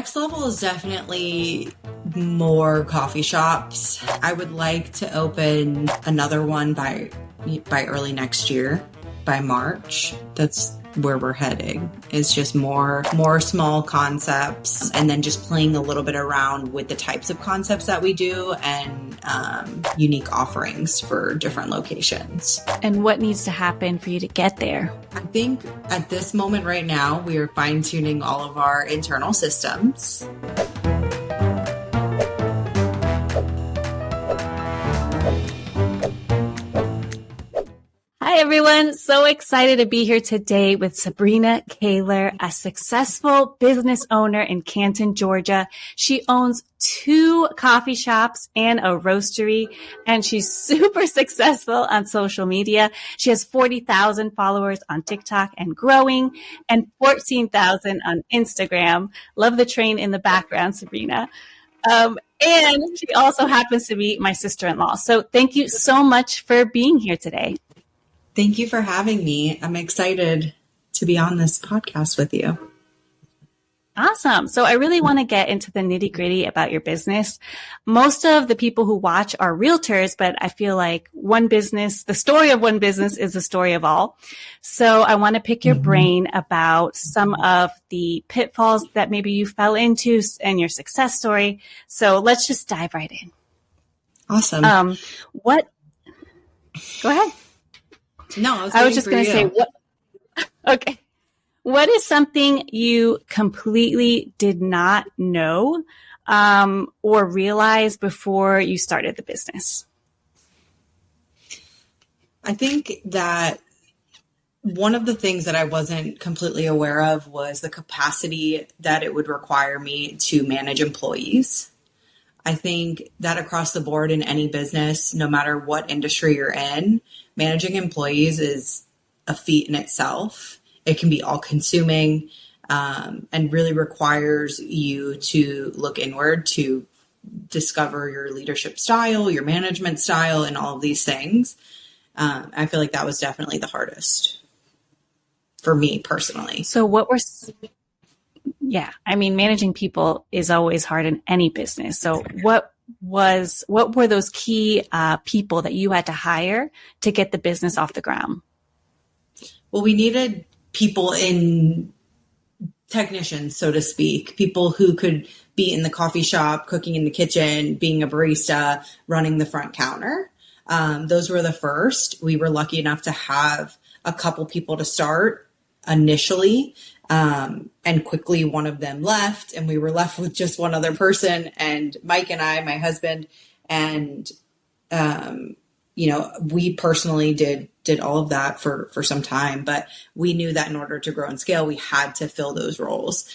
next level is definitely more coffee shops. I would like to open another one by early next year, by March. That's where we're heading. It's just more small concepts, and then just playing a little bit around with the types of concepts that we do, and unique offerings for different locations. And what needs to happen for you to get there? I think at this moment right now, we are fine-tuning all of our internal systems. Hi, everyone. So excited to be here today with Sabrina Kaylor, a successful business owner in Canton, Georgia. She owns 2 coffee shops and a roastery, and she's super successful on social media. She has 40,000 followers on TikTok and growing, and 14,000 on Instagram. Love the train in the background, Sabrina. And she also happens to be my sister-in-law. So thank you so much for being here today. Thank you for having me. I'm excited to be on this podcast with you. Awesome. So I really want to get into the nitty-gritty about your business. Most of the people who watch are realtors, but I feel like the story of one business is the story of all. So I want to pick your brain about some of the pitfalls that maybe you fell into and your success story. So let's just dive right in. Awesome. Go ahead. No, I was just going to say, okay. What is something you completely did not know or realize before you started the business? I think that one of the things that I wasn't completely aware of was the capacity that it would require me to manage employees. I think that across the board in any business, no matter what industry you're in, managing employees is a feat in itself. It can be all consuming and really requires you to look inward to discover your leadership style, your management style, and all of these things. I feel like that was definitely the hardest for me personally. So managing people is always hard in any business. So what were those key people that you had to hire to get the business off the ground? Well, we needed people in technicians, so to speak, people who could be in the coffee shop, cooking in the kitchen, being a barista, running the front counter. Those were the first. We were lucky enough to have a couple people to start initially. And quickly one of them left, and we were left with just one other person, and Mike and I, my husband, and, we personally did all of that for some time, but we knew that in order to grow and scale, we had to fill those roles.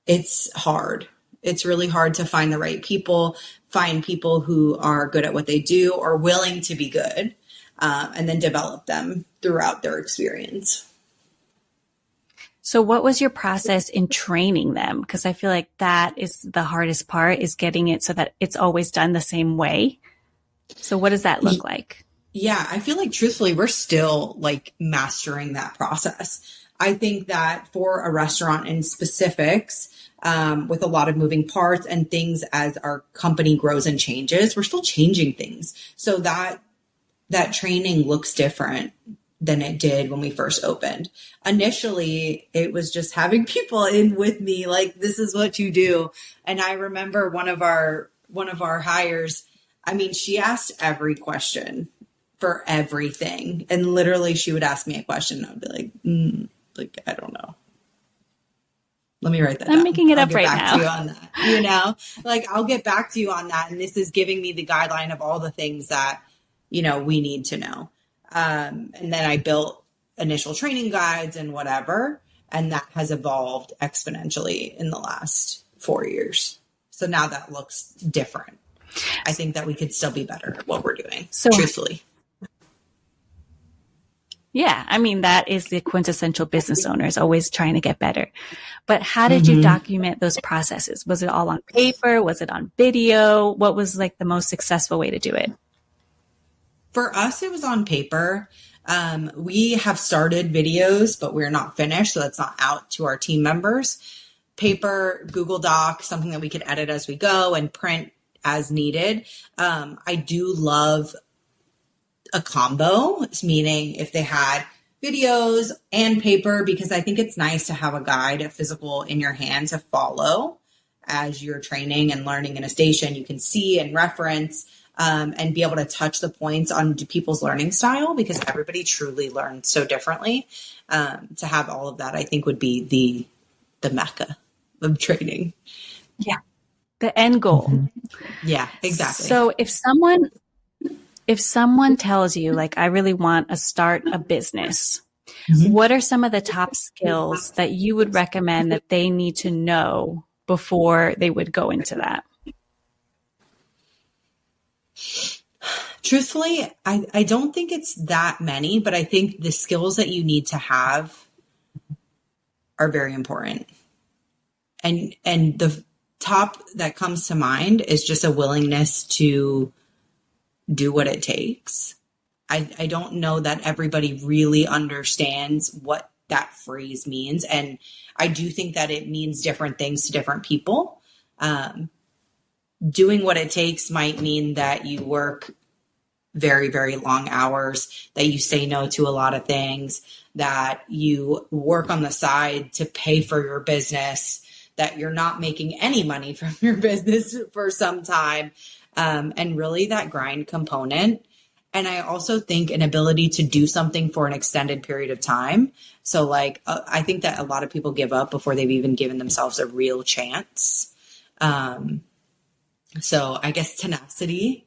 It's hard. It's really hard to find the right people, find people who are good at what they do or willing to be good, and then develop them throughout their experience. So what was your process in training them? Because I feel like that is the hardest part, is getting it so that it's always done the same way. So what does that look like? Yeah, I feel like truthfully, we're still mastering that process. I think that for a restaurant in specifics, with a lot of moving parts and things as our company grows and changes, we're still changing things. So that training looks different than it did when we first opened. Initially, it was just having people in with me, this is what you do. And I remember one of our hires, she asked every question for everything. And literally she would ask me a question. I would be I don't know. Let me write that down. I'm making it up right now. I'll get back to you on that. I'll get back to you on that. And this is giving me the guideline of all the things that, we need to know. And then I built initial training guides and whatever, and that has evolved exponentially in the last 4 years. So now that looks different. I think that we could still be better at what we're doing, truthfully. Yeah, that is the quintessential business owner, is always trying to get better. But how did you document those processes? Was it all on paper? Was it on video? What was the most successful way to do it? For us, it was on paper. We have started videos, but we're not finished. So that's not out to our team members. paper, Google Doc, something that we could edit as we go and print as needed. I do love a combo, meaning if they had videos and paper, because I think it's nice to have a guide, a physical in your hand to follow as you're training and learning in a station. You can see and reference and be able to touch the points on people's learning style, because everybody truly learns so differently. To have all of that, I think, would be the mecca of training. Yeah. The end goal. Yeah, exactly. So if someone tells you, like, I really want to start a business, what are some of the top skills that you would recommend that they need to know before they would go into that? Truthfully, I don't think it's that many, but I think the skills that you need to have are very important. And the top that comes to mind is just a willingness to do what it takes. I don't know that everybody really understands what that phrase means. And I do think that it means different things to different people. Doing what it takes might mean that you work very, very long hours, that you say no to a lot of things, that you work on the side to pay for your business, that you're not making any money from your business for some time, and really that grind component. And I also think an ability to do something for an extended period of time. So like, I think that a lot of people give up before they've even given themselves a real chance. So I guess tenacity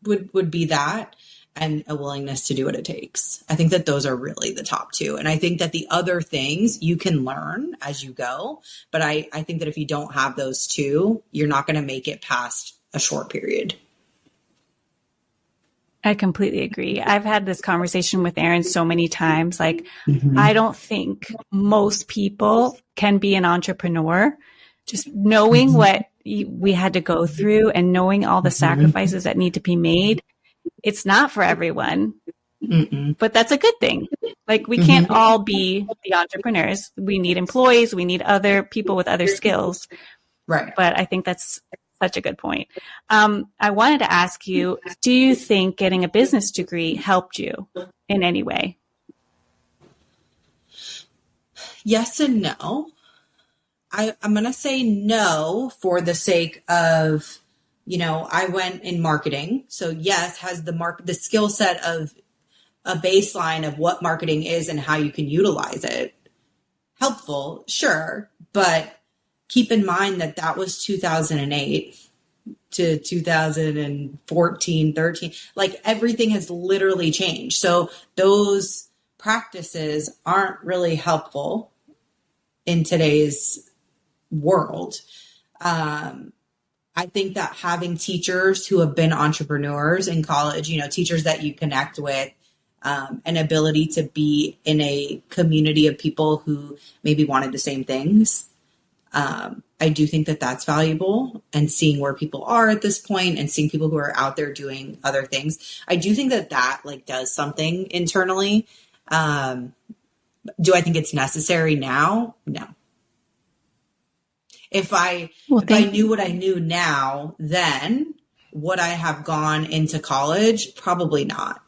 would be that, and a willingness to do what it takes. I think that those are really the top two. And I think that the other things you can learn as you go. But I think that if you don't have those two, you're not going to make it past a short period. I completely agree. I've had this conversation with Erin so many times. Like, I don't think most people can be an entrepreneur. Just knowing what we had to go through and knowing all the sacrifices that need to be made, it's not for everyone, but that's a good thing. Like, we can't all be the entrepreneurs. We need employees. We need other people with other skills. Right. But I think that's such a good point. I wanted to ask you, do you think getting a business degree helped you in any way? Yes and no. I'm going to say no for the sake of, I went in marketing. So yes, has the skill set of a baseline of what marketing is and how you can utilize it. Helpful, sure. But keep in mind that was 2008 to 2014, 13. Like, everything has literally changed. So those practices aren't really helpful in today's world. I think that having teachers who have been entrepreneurs in college, teachers that you connect with, an ability to be in a community of people who maybe wanted the same things. I do think that that's valuable, and seeing where people are at this point and seeing people who are out there doing other things. I do think that like does something internally. Do I think it's necessary now? No. If I knew what I knew now, then would I have gone into college? Probably not.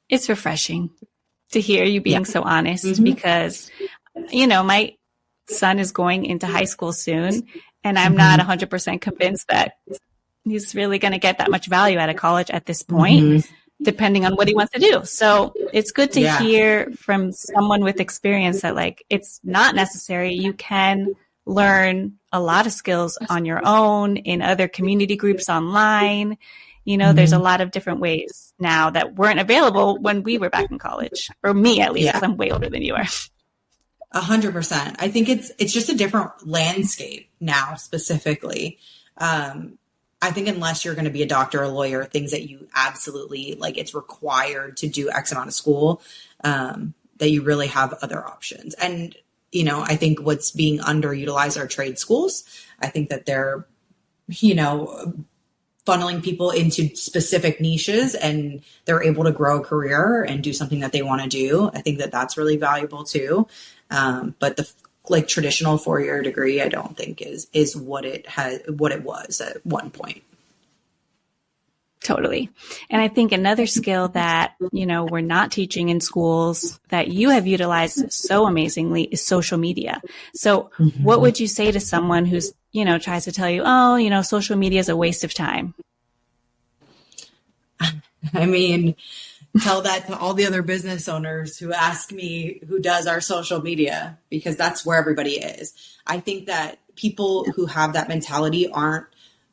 It's refreshing to hear you being so honest, because, my son is going into high school soon, and I'm not 100% convinced that he's really going to get that much value out of college at this point, depending on what he wants to do. So it's good to hear from someone with experience that, like, it's not necessary. You can learn a lot of skills on your own, in other community groups online. There's a lot of different ways now that weren't available when we were back in college, or me at least, because I'm way older than you are. 100%. I think it's just a different landscape now, specifically. I think unless you're going to be a doctor or lawyer, things that you absolutely, like, it's required to do X amount of school, that you really have other options. And, I think what's being underutilized are trade schools. I think that they're, funneling people into specific niches, and they're able to grow a career and do something that they want to do. I think that that's really valuable too. But the like traditional 4-year degree, I don't think is what it was at one point. Totally. And I think another skill that, we're not teaching in schools that you have utilized so amazingly is social media. So what would you say to someone who's, tries to tell you, oh, social media is a waste of time? I mean, tell that to all the other business owners who ask me who does our social media, because that's where everybody is. I think that people who have that mentality aren't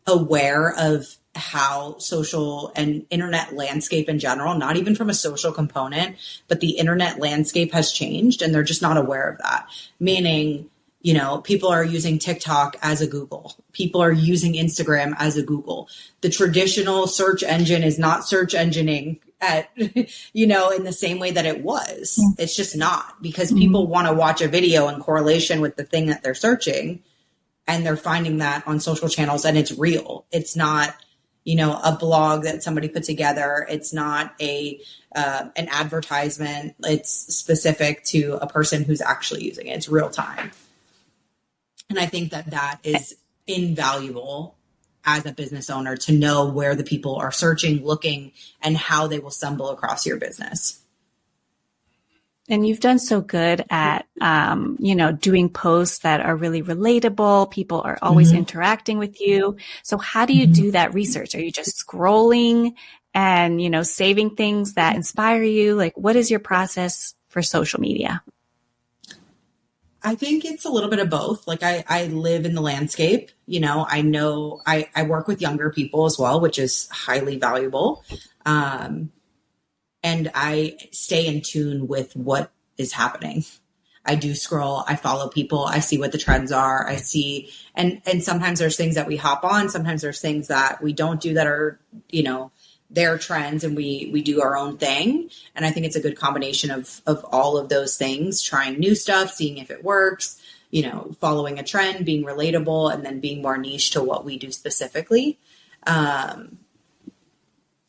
aware of how social and internet landscape in general, not even from a social component, but the internet landscape has changed, and they're just not aware of that. Meaning, people are using TikTok as a Google. People are using Instagram as a Google. The traditional search engine is not search engineering at, in the same way that it was. It's just not, because people want to watch a video in correlation with the thing that they're searching, and they're finding that on social channels, and it's real. It's not, a blog that somebody put together. It's not an advertisement. It's specific to a person who's actually using it. It's real time. And I think that is invaluable as a business owner, to know where the people are searching, looking, and how they will stumble across your business. And you've done so good at, doing posts that are really relatable. People are always interacting with you. So how do you do that research? Are you just scrolling and, saving things that inspire you? Like, what is your process for social media? I think it's a little bit of both. Like I live in the landscape, I know I work with younger people as well, which is highly valuable. And I stay in tune with what is happening. I do scroll, I follow people, I see what the trends are. I see, and sometimes there's things that we hop on. Sometimes there's things that we don't do that are, their trends, and we do our own thing. And I think it's a good combination of all of those things, trying new stuff, seeing if it works, following a trend, being relatable, and then being more niche to what we do specifically. I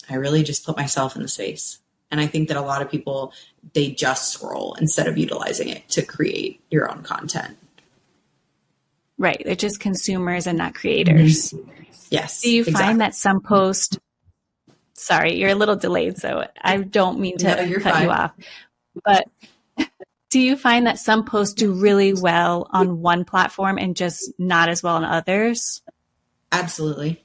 really just put myself in the space. And I think that a lot of people, they just scroll instead of utilizing it to create your own content. Right. They're just consumers and not creators. Yes. Do you find that some posts, sorry, you're a little delayed, so I don't mean to cut you off, but do you find that some posts do really well on one platform and just not as well on others? Absolutely.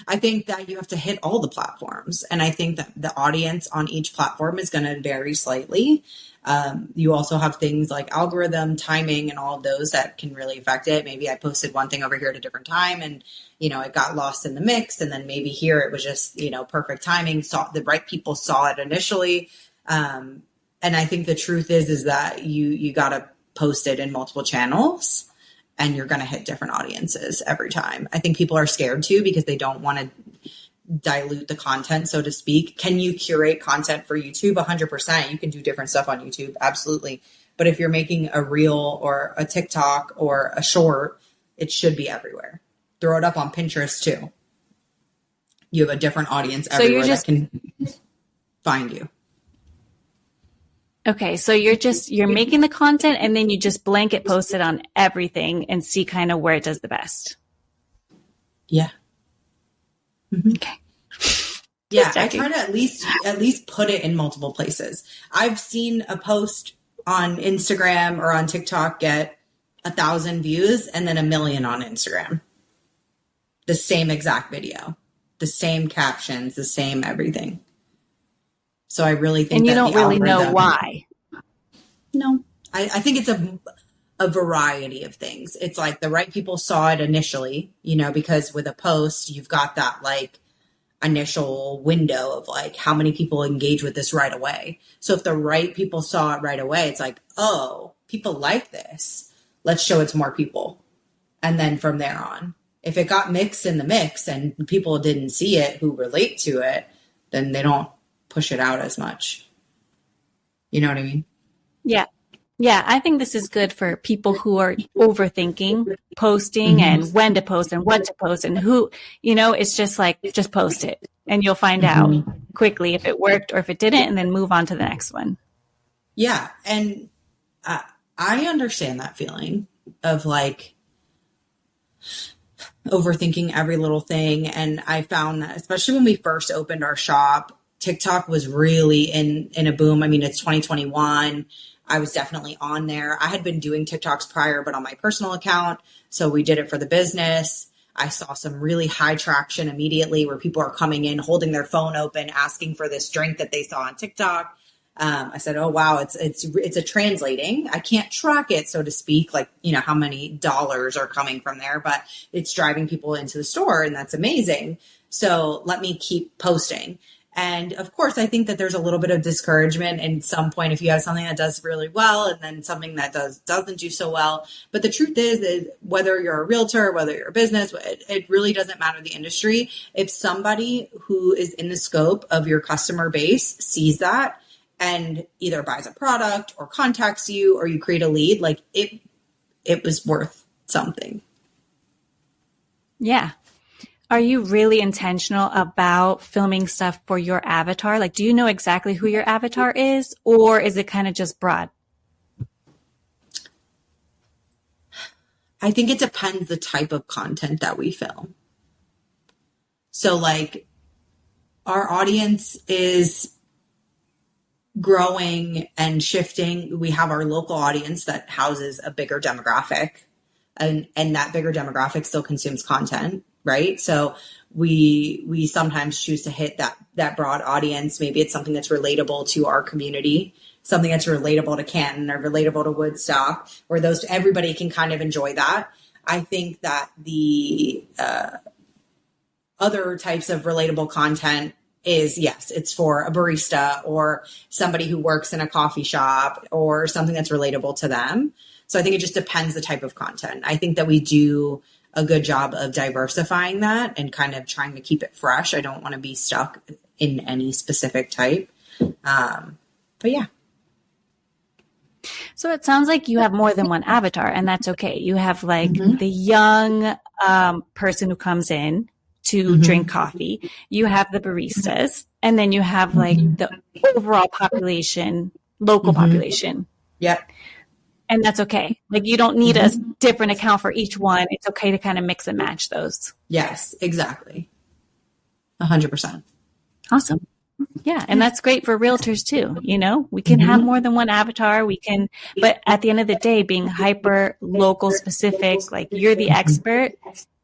I think that you have to hit all the platforms. And I think that the audience on each platform is going to vary slightly. You also have things like algorithm, timing, and all of those that can really affect it. Maybe I posted one thing over here at a different time, and, it got lost in the mix. And then maybe here it was just, perfect timing. The right people saw it initially. And I think the truth is that you got to post it in multiple channels, and you're going to hit different audiences every time. I think people are scared too, because they don't want to dilute the content, so to speak. Can you curate content for YouTube? 100%. You can do different stuff on YouTube. Absolutely. But if you're making a reel or a TikTok or a short, it should be everywhere. Throw it up on Pinterest too. You have a different audience everywhere that can find you. Okay, so you're making the content, and then you just blanket post it on everything and see kind of where it does the best. Yeah. Okay. Yeah, I try to at least put it in multiple places. I've seen a post on Instagram or on TikTok get 1,000 views and then 1 million on Instagram. The same exact video, the same captions, the same everything. So I really think, and you don't really know why. No, I think it's a variety of things. It's like the right people saw it initially, because with a post, you've got that like initial window of like how many people engage with this right away. So if the right people saw it right away, it's like, oh, people like this. Let's show it to more people. And then from there on, if it got mixed in the mix and people didn't see it who relate to it, then they don't push it out as much. You know what I mean? Yeah. Yeah. I think this is good for people who are overthinking posting and when to post and what to post and who, it's just like, just post it and you'll find out quickly if it worked or if it didn't, and then move on to the next one. Yeah. And I understand that feeling of like overthinking every little thing. And I found that especially when we first opened our shop, TikTok was really in a boom. I mean, it's 2021. I was definitely on there. I had been doing TikToks prior, but on my personal account. So we did it for the business. I saw some really high traction immediately where people are coming in, holding their phone open, asking for this drink that they saw on TikTok. I said, "Oh wow, it's a translating. I can't track it, so to speak, like how many dollars are coming from there, but it's driving people into the store, and that's amazing. So let me keep posting." And of course, I think that there's a little bit of discouragement at some point if you have something that does really well and then something that doesn't do so well. But the truth is whether you're a realtor, whether you're a business, it really doesn't matter the industry. If somebody who is in the scope of your customer base sees that and either buys a product or contacts you or you create a lead, like it was worth something. Yeah. Are you really intentional about filming stuff for your avatar? Like, do you know exactly who your avatar is, or is it kind of just broad? I think it depends the type of content that we film. So like our audience is growing and shifting. We have our local audience that houses a bigger demographic, and that bigger demographic still consumes content, right? So we sometimes choose to hit that broad audience. Maybe it's something that's relatable to our community, something that's relatable to Canton or relatable to Woodstock, or everybody can kind of enjoy that. I think that the other types of relatable content is, yes, it's for a barista or somebody who works in a coffee shop or something that's relatable to them. So I think it just depends the type of content. I think that we do a good job of diversifying that and kind of trying to keep it fresh. I don't want to be stuck in any specific type. But yeah. So it sounds like you have more than one avatar, and that's okay. You have like the young person who comes in to drink coffee. You have the baristas, and then you have like the overall population, local population. Yep. And that's okay. Like you don't need a different account for each one. It's okay to kind of mix and match those. Yes, exactly. 100%. Awesome. Yeah. And that's great for realtors too. We can have more than one avatar. But at the end of the day, being hyper local specific, like you're the expert,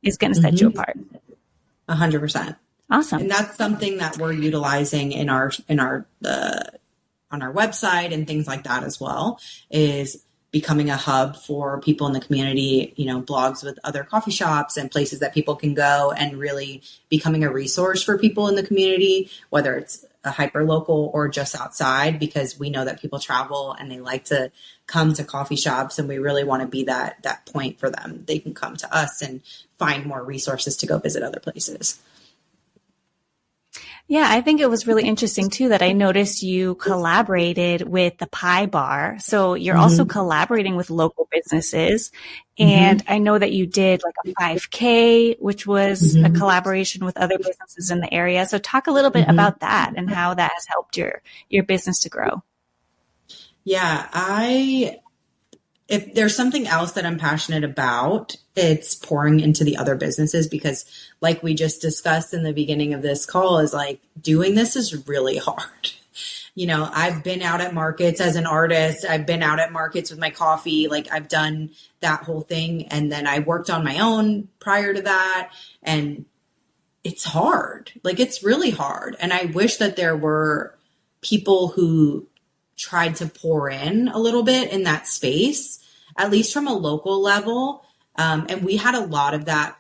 is going to set you apart. 100%. Awesome. And that's something that we're utilizing on our website and things like that as well, is becoming a hub for people in the community, blogs with other coffee shops and places that people can go, and really becoming a resource for people in the community, whether it's a hyper local or just outside, because we know that people travel and they like to come to coffee shops, and we really want to be that point for them. They can come to us and find more resources to go visit other places. Yeah, I think it was really interesting too that I noticed you collaborated with the Pie Bar. So you're also collaborating with local businesses. And I know that you did like a 5K, which was a collaboration with other businesses in the area. So talk a little bit about that and how that has helped your business to grow. Yeah, if there's something else that I'm passionate about, it's pouring into the other businesses, because like we just discussed in the beginning of this call, is like doing this is really hard. I've been out at markets as an artist. I've been out at markets with my coffee. Like I've done that whole thing. And then I worked on my own prior to that. And it's hard. Like it's really hard. And I wish that there were people who tried to pour in a little bit in that space, at least from a local level. And we had a lot of that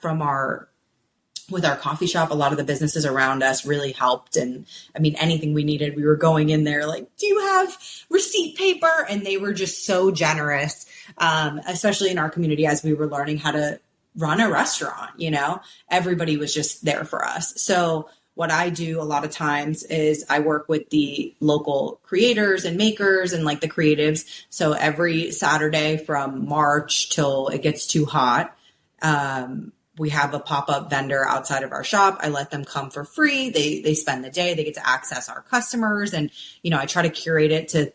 with our coffee shop. A lot of the businesses around us really helped. And I mean, anything we needed, we were going in there like, do you have receipt paper? And they were just so generous, especially in our community as we were learning how to run a restaurant. Everybody was just there for us. So what I do a lot of times is I work with the local creators and makers and like the creatives. So every Saturday from March till it gets too hot, we have a pop-up vendor outside of our shop. I let them come for free. They spend the day, they get to access our customers. And, I try to curate it to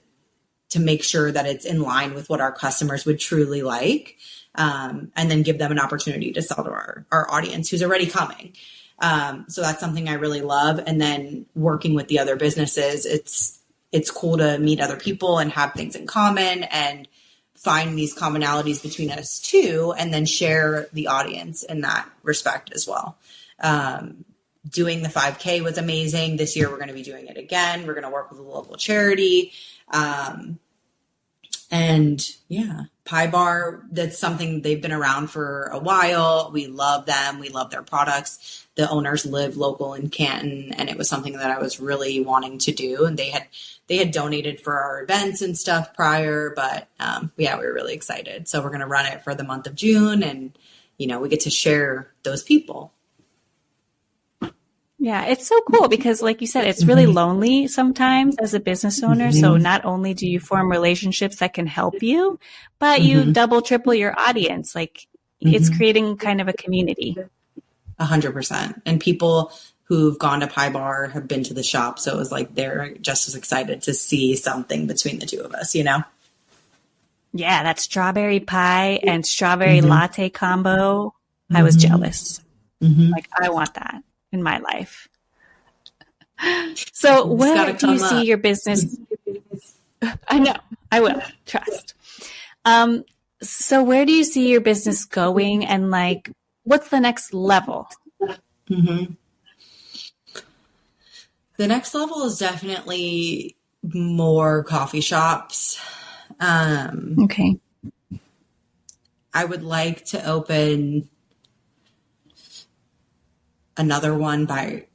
to make sure that it's in line with what our customers would truly like. And then give them an opportunity to sell to our audience who's already coming. So that's something I really love. And then working with the other businesses, it's cool to meet other people and have things in common and find these commonalities between us too, and then share the audience in that respect as well. Doing the 5K was amazing. This year, we're going to be doing it again. We're going to work with a local charity. And yeah, Pie Bar, that's something they've been around for a while. We love them. We love their products. The owners live local in Canton, and it was something that I was really wanting to do. And they had donated for our events and stuff prior, but yeah, we were really excited. So we're going to run it for the month of June, and we get to share those people. Yeah, it's so cool because like you said, it's really lonely sometimes as a business owner. So not only do you form relationships that can help you, but you double, triple your audience. Like it's creating kind of a community. 100%. And people who've gone to Pie Bar have been to the shop. So it was like, they're just as excited to see something between the two of us, Yeah, that strawberry pie and strawberry latte combo. I was jealous. Like I want that in my life. So where do you see your business? I know, I will, trust. So where do you see your business going, and like, what's the next level? The next level is definitely more coffee shops. Okay. I would like to open another one by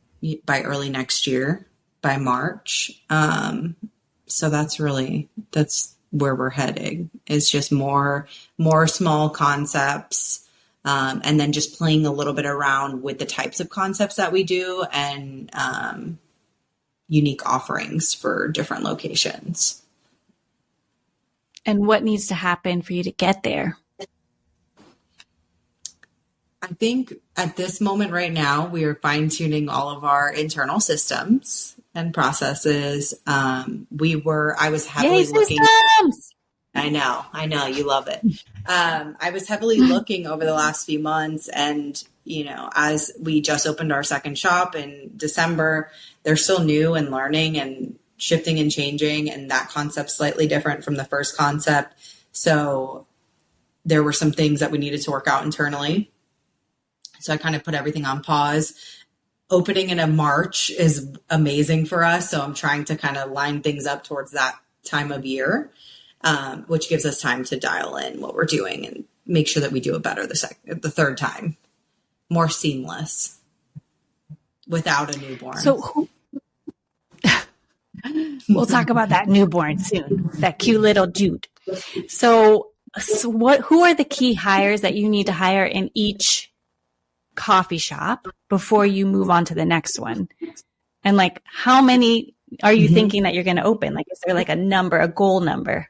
early next year, by March. So that's where we're heading. It's just more small concepts, and then just playing a little bit around with the types of concepts that we do, and unique offerings for different locations. And what needs to happen for you to get there? I think at this moment right now, we are fine-tuning all of our internal systems and processes. I was heavily looking. I know, you love it. I was heavily looking over the last few months, and, as we just opened our second shop in December, they're still new and learning and shifting and changing. And that concept's slightly different from the first concept. So there were some things that we needed to work out internally. So I kind of put everything on pause. Opening in a March is amazing for us. So I'm trying to kind of line things up towards that time of year, which gives us time to dial in what we're doing and make sure that we do it better the third time. More seamless wwhat a newborn. So we'll talk about that newborn soon, that cute little Jude. So who are the key hires that you need to hire in each coffee shop before you move on to the next one? And like, how many are you thinking that you're going to open? Like, is there like a goal number?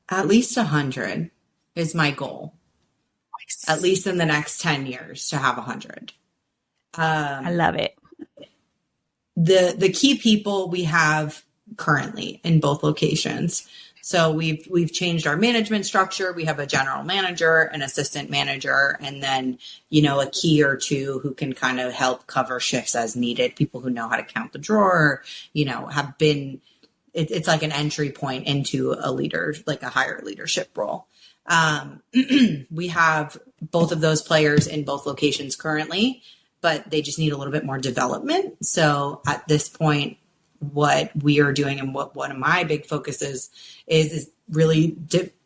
At least 100 is my goal. Nice. At least in the next 10 years to have 100. I love it. The key people we have currently in both locations. So we've changed our management structure. We have a general manager, an assistant manager, and then, a key or two who can kind of help cover shifts as needed. People who know how to count the drawer, have been, it's like an entry point into a leader, like a higher leadership role. We have both of those players in both locations currently, but they just need a little bit more development. So at this point, what we are doing and what one of my big focuses is really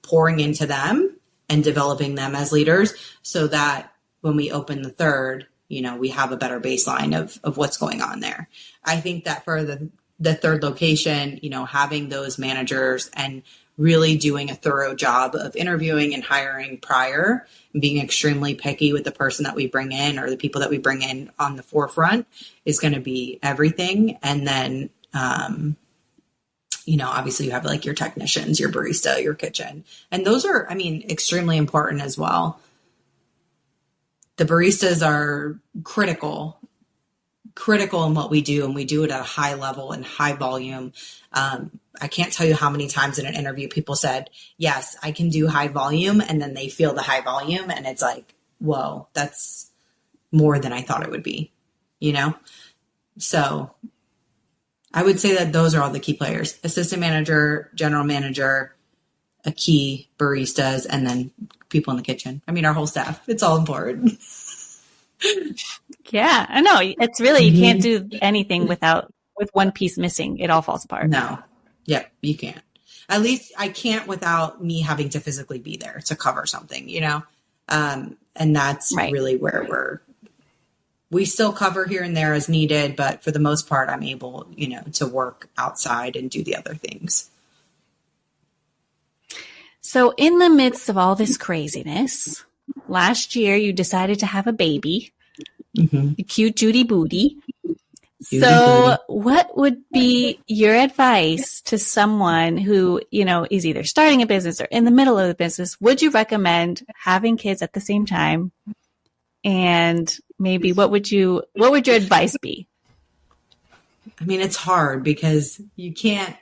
pouring into them and developing them as leaders, so that when we open the third, we have a better baseline of what's going on there. I think that for the third location, having those managers and really doing a thorough job of interviewing and hiring prior, and being extremely picky with the person that we bring in or the people that we bring in on the forefront is going to be everything. And then, obviously you have like your technicians, your barista, your kitchen, and those are, extremely important as well. The baristas are critical, critical in what we do, and we do it at a high level and high volume. I can't tell you how many times in an interview people said, yes, I can do high volume. And then they feel the high volume and it's like, whoa, that's more than I thought it would be, you know? So I would say that those are all the key players: assistant manager, general manager, a key, baristas, and then people in the kitchen. I mean, our whole staff, it's all important. Yeah, I know. It's really, you can't do anything with one piece missing. It all falls apart. No. Yep, you can't. At least I can't without me having to physically be there to cover something, you know? And that's really where we still cover here and there as needed, but for the most part, I'm able, you know, to work outside and do the other things. So in the midst of all this craziness, last year you decided to have a baby, a cute Judy Booty. So what would be your advice to someone who, you know, is either starting a business or in the middle of the business? Would you recommend having kids at the same time? And maybe what would your advice be? I mean, it's hard because I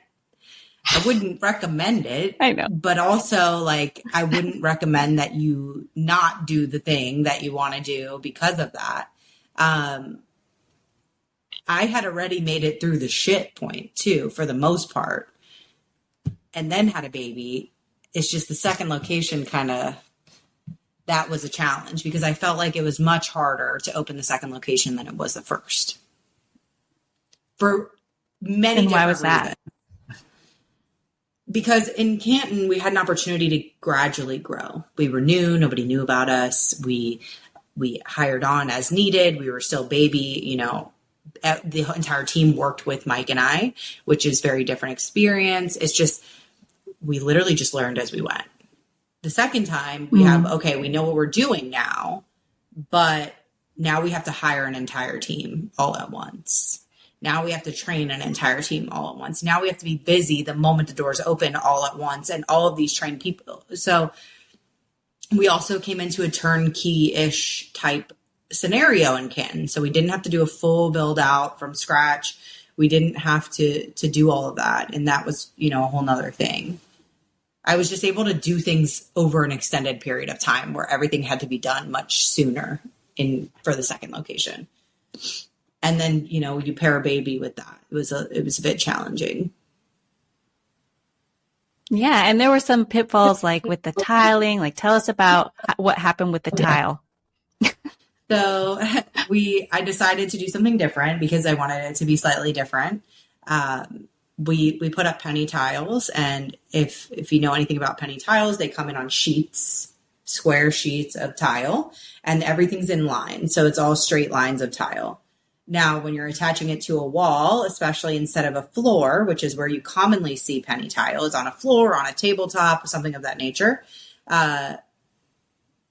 wouldn't recommend it. I know. But also, like, I wouldn't recommend that you not do the thing that you want to do because of that. I had already made it through the shit point too, for the most part, and then had a baby. It's just the second location that was a challenge because I felt like it was much harder to open the second location than it was the first. For many different reasons. Why was that? Because in Canton, we had an opportunity to gradually grow. We were new. Nobody knew about us. We hired on as needed. We were still baby, you know. The entire team worked with Mike and I, which is very different experience. It's just, we literally just learned as we went. The second time we we know what we're doing now, but now we have to hire an entire team all at once. Now we have to train an entire team all at once. Now we have to be busy the moment the doors open all at once, and all of these trained people. So we also came into a turnkey-ish type scenario in Canton. So we didn't have to do a full build out from scratch. We didn't have to do all of that. And that was, you know, a whole nother thing. I was just able to do things over an extended period of time where everything had to be done much sooner for the second location. And then, you know, you pair a baby with that. It was a bit challenging. Yeah. And there were some pitfalls like with the tiling. Like, tell us about what happened with the tile. So I decided to do something different because I wanted it to be slightly different. We put up penny tiles, and if you know anything about penny tiles, they come in on sheets, square sheets of tile, and everything's in line. So it's all straight lines of tile. Now, when you're attaching it to a wall, especially instead of a floor, which is where you commonly see penny tile, is on a floor, on a tabletop, something of that nature,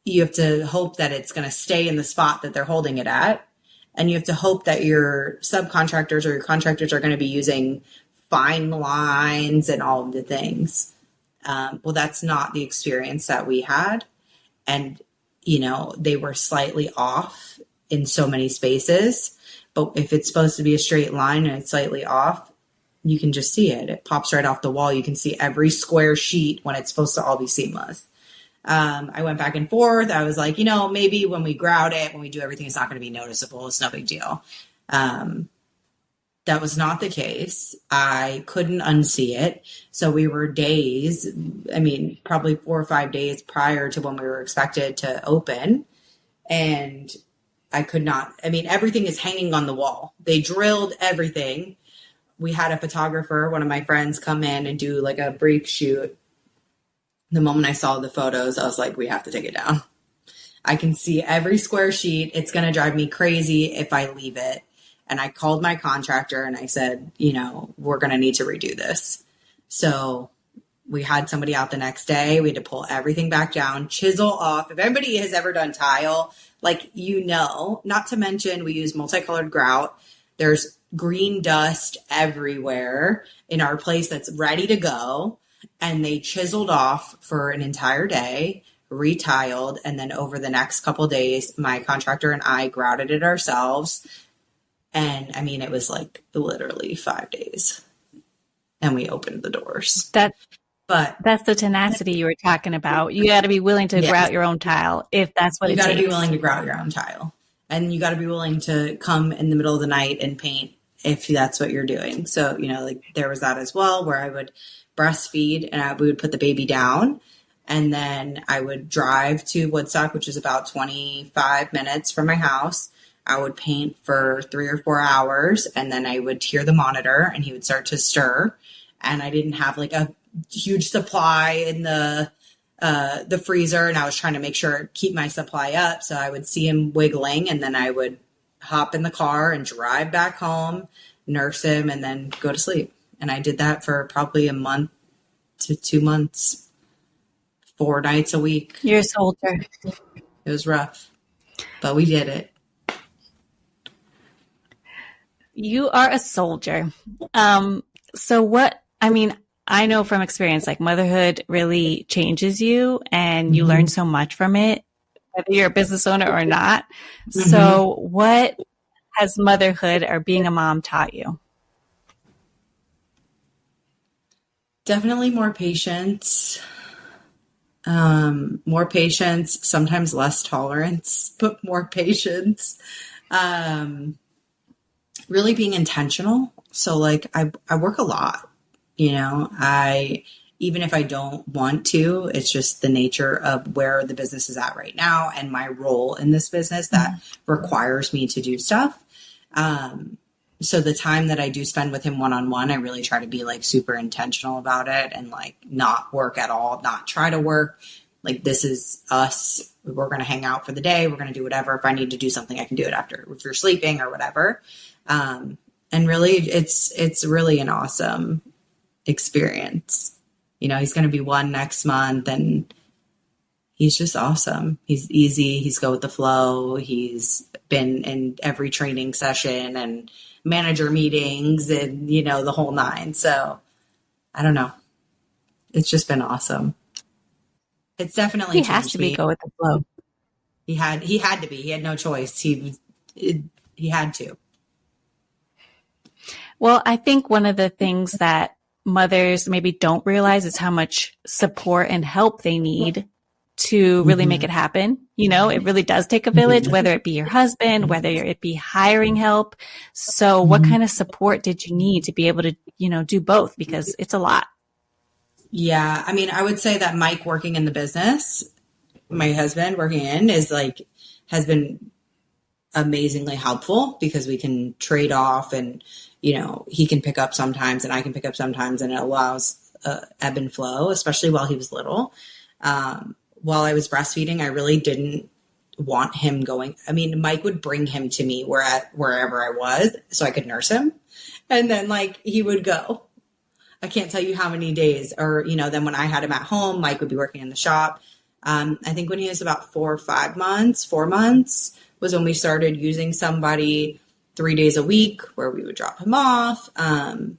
you have to hope that it's going to stay in the spot that they're holding it at. And you have to hope that your subcontractors or your contractors are going to be using fine lines and all of the things. Well, that's not the experience that we had. And, you know, they were slightly off in so many spaces. But if it's supposed to be a straight line and it's slightly off, you can just see it. It pops right off the wall. You can see every square sheet when it's supposed to all be seamless. I went back and forth. I was like, you know, maybe when we grout it, when we do everything, it's not going to be noticeable. It's no big deal. That was not the case. I couldn't unsee it. So we were days, probably 4 or 5 days prior to when we were expected to open. And I could not, everything is hanging on the wall. They drilled everything. We had a photographer, one of my friends, come in and do like a brief shoot. The moment I saw the photos, I was like, we have to take it down. I can see every square sheet. It's going to drive me crazy if I leave it. And I called my contractor and I said, you know, we're going to need to redo this. So we had somebody out the next day. We had to pull everything back down, chisel off. If anybody has ever done tile, like, you know, not to mention we use multicolored grout. There's green dust everywhere in our place that's ready to go. And they chiseled off for an entire day, retiled, and then over the next couple of days, my contractor and I grouted it ourselves, And I mean, it was like literally 5 days and we opened the doors. That But that's the tenacity you were talking about. You got to be willing to yes, grout your own tile if that's what you it got to be takes. willing to grout your own tile, and you got to be willing to come in the middle of the night and paint if that's what you're doing. So, like there was that as well, where I would breastfeed and we would put the baby down, and then I would drive to Woodstock, which is about 25 minutes from my house. I would paint for 3 or 4 hours, and then I would hear the monitor and he would start to stir. And I didn't have like a huge supply in the freezer, and I was trying to make sure keep my supply up. So I would see him wiggling, and then I would hop in the car and drive back home, nurse him, and then go to sleep. And I did that for probably a month to 2 months, 4 nights a week. You're a soldier. It was rough, but we did it. You are a soldier. So what, I mean, I know from experience, like motherhood really changes you and you learn so much from it, whether you're a business owner or not. So what has motherhood or being a mom taught you? Definitely more patience. More patience, sometimes less tolerance, but more patience. Really being intentional. So like I work a lot, even if I don't want to, it's just the nature of where the business is at right now and my role in this business that requires me to do stuff. So the time that I do spend with him one-on-one, I really try to be like super intentional about it and like not work at all, not try to work. Like this is us. We're going to hang out for the day. We're going to do whatever. If I need to do something, I can do it after if you're sleeping or whatever. And really it's really an awesome experience. He's going to be 1 next month and he's just awesome. He's easy. He's go with the flow. He's been in every training session and manager meetings and, the whole 9. So I don't know. It's just been awesome. It's definitely He has to be go with the flow. He had to be. He had no choice. He had to. Well, I think one of the things that mothers maybe don't realize is how much support and help they need to really make it happen. It really does take a village, whether it be your husband, whether it be hiring help. So what kind of support did you need to be able to, do both? Because it's a lot. Yeah. I mean, I would say that Mike working in the business, my husband working in has been amazingly helpful because we can trade off and, he can pick up sometimes and I can pick up sometimes, and it allows ebb and flow, especially while he was little. While I was breastfeeding, I really didn't want him going. I mean, Mike would bring him to me wherever I was so I could nurse him. And then he would go. I can't tell you how many days or, then when I had him at home, Mike would be working in the shop. I think when he was about 4 months was when we started using somebody 3 days a week where we would drop him off. And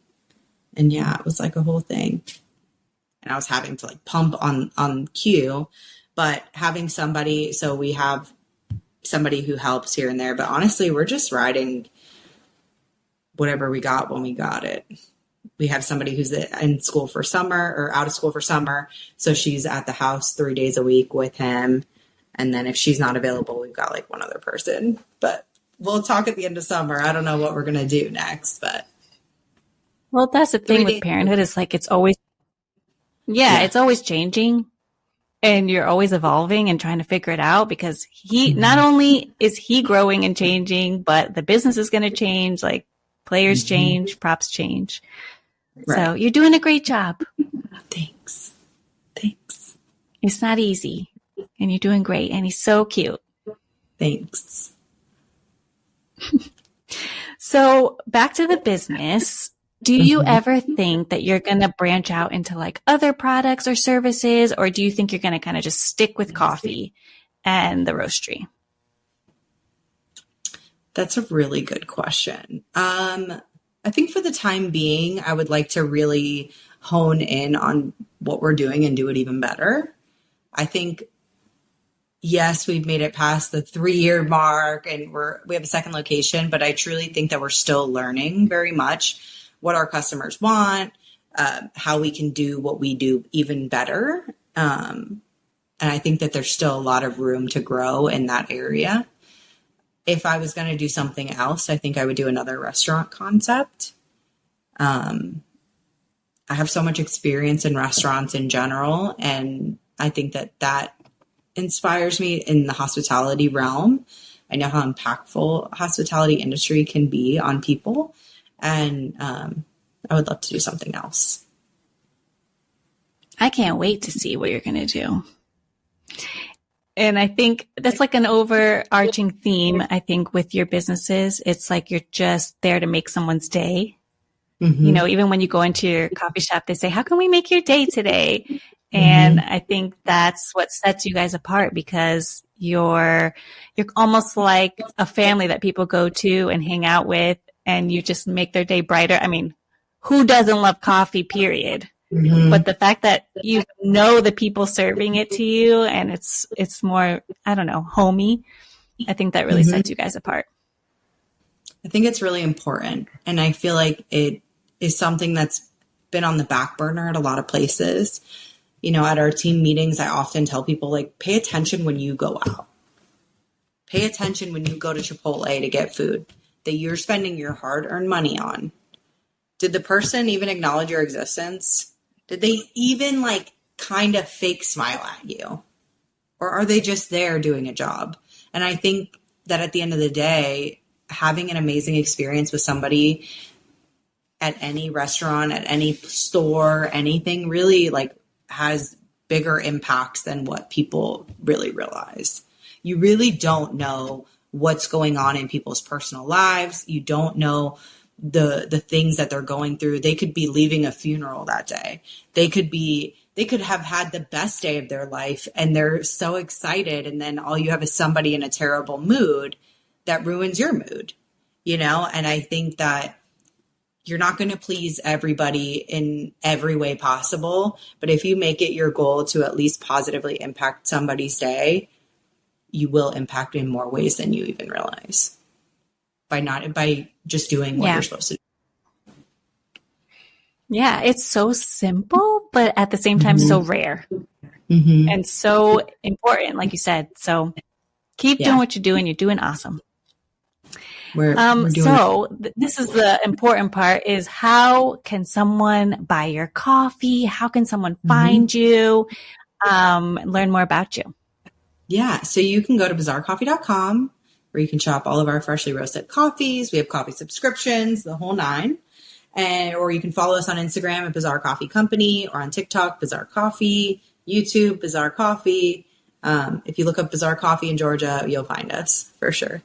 yeah, it was like a whole thing. And I was having to pump on cue, but having somebody, so we have somebody who helps here and there, but honestly, we're just riding whatever we got when we got it. We have somebody who's in school for summer or out of school for summer. So she's at the house 3 days a week with him. And then if she's not available, we've got one other person, but we'll talk at the end of summer. I don't know what we're going to do next, but. Well, that's the thing with parenthood is it's always, it's always changing and you're always evolving and trying to figure it out because he, not only is he growing and changing, but the business is going to change, players change, props change. Right. So you're doing a great job. Thanks. It's not easy and you're doing great. And he's so cute. Thanks. So back to the business. Do you ever think that you're going to branch out into other products or services, or do you think you're going to kind of just stick with coffee and the roastery? That's a really good question. I think for the time being, I would like to really hone in on what we're doing and do it even better. I think yes, we've made it past the 3-year mark and we have a second location, but I truly think that we're still learning very much what our customers want, how we can do what we do even better. And I think that there's still a lot of room to grow in that area. If I was going to do something else, I think I would do another restaurant concept. I have so much experience in restaurants in general, and I think that inspires me in the hospitality realm. I know how impactful hospitality industry can be on people, and I would love to do something else. I can't wait to see what you're going to do. And I think that's like an overarching theme, I think, with your businesses. It's like you're just there to make someone's day. Mm-hmm. You know, even when you go into your coffee shop, they say, how can we make your day today? Mm-hmm. And I think that's what sets you guys apart, because you're almost like a family that people go to and hang out with, and you just make their day brighter. I mean, who doesn't love coffee, period? Mm-hmm. But the fact that you know the people serving it to you, and it's more, I don't know, homey, I think that really sets you guys apart. I think it's really important. And I feel like it is something that's been on the back burner at a lot of places. You know, at our team meetings, I often tell people, like, pay attention when you go out. Pay attention when you go to Chipotle to get food that you're spending your hard-earned money on. Did the person even acknowledge your existence? Did they even kind of fake smile at you? Or are they just there doing a job? And I think that at the end of the day, having an amazing experience with somebody at any restaurant, at any store, anything really has bigger impacts than what people really realize. You really don't know what's going on in people's personal lives. You don't know the things that they're going through. They could be leaving a funeral that day. They could have had the best day of their life, and they're so excited. And then all you have is somebody in a terrible mood that ruins your mood, you know? And I think that you're not going to please everybody in every way possible, but if you make it your goal to at least positively impact somebody's day, you will impact in more ways than you even realize by just doing what you're supposed to do. Yeah, it's so simple, but at the same time, so rare and so important, like you said. So keep doing what you're doing. You're doing awesome. We're doing this is the important part, is how can someone buy your coffee? How can someone find you, learn more about you? Yeah, so you can go to bazaarcoffee.com, where you can shop all of our freshly roasted coffees. We have coffee subscriptions, the whole nine. Or you can follow us on Instagram at Bazaar Coffee Company, or on TikTok, Bazaar Coffee, YouTube, Bazaar Coffee. If you look up Bazaar Coffee in Georgia, you'll find us for sure.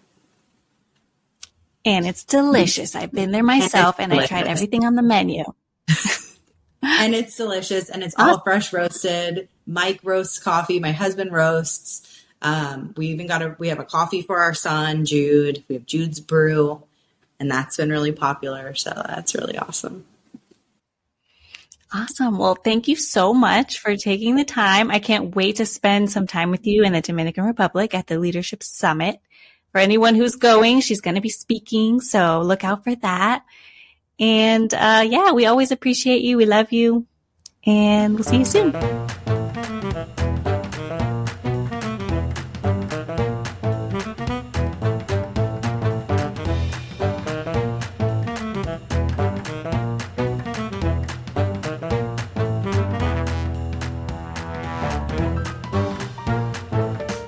And it's delicious. I've been there myself, and I tried everything on the menu. And it's delicious, and it's all fresh roasted. Mike roasts coffee. My husband roasts. We have a coffee for our son, Jude. We have Jude's Brew, and that's been really popular. So that's really awesome. Awesome. Well, thank you so much for taking the time. I can't wait to spend some time with you in the Dominican Republic at the Leadership Summit. For anyone who's going, she's going to be speaking, so look out for that. And we always appreciate you. We love you, and we'll see you soon.